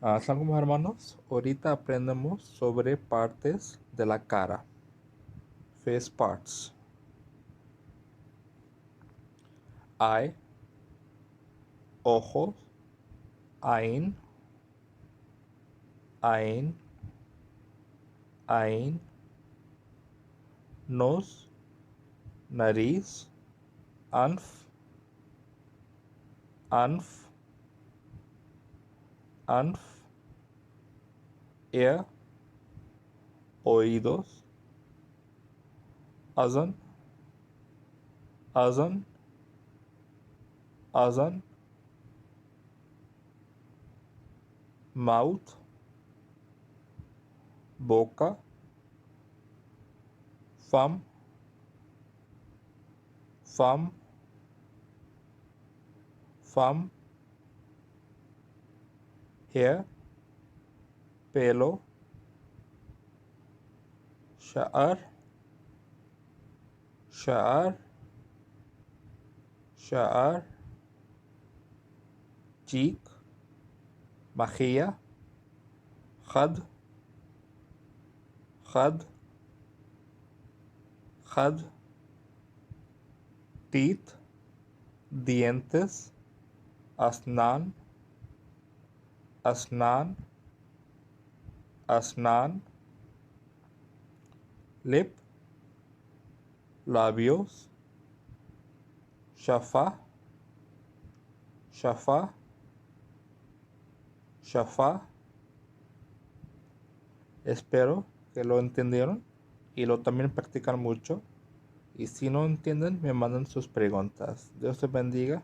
Saludos hermanos, ahorita aprendemos sobre partes de la cara, face parts. Eye, ojos, ein, ein, ein, nose, nariz, anf, anf, anf, ear, oídos, azan, azan, azan, mouth, boca, thumb, thumb, thumb, hair, pelo, شعر شعر شعر cheek مخية خد خد خد teeth dientes أسنان أسنان أسنان lip labios شفة شفة شفة. Espero que lo entendieron y lo también practican mucho. Y si no entienden, me mandan sus preguntas. Dios te bendiga.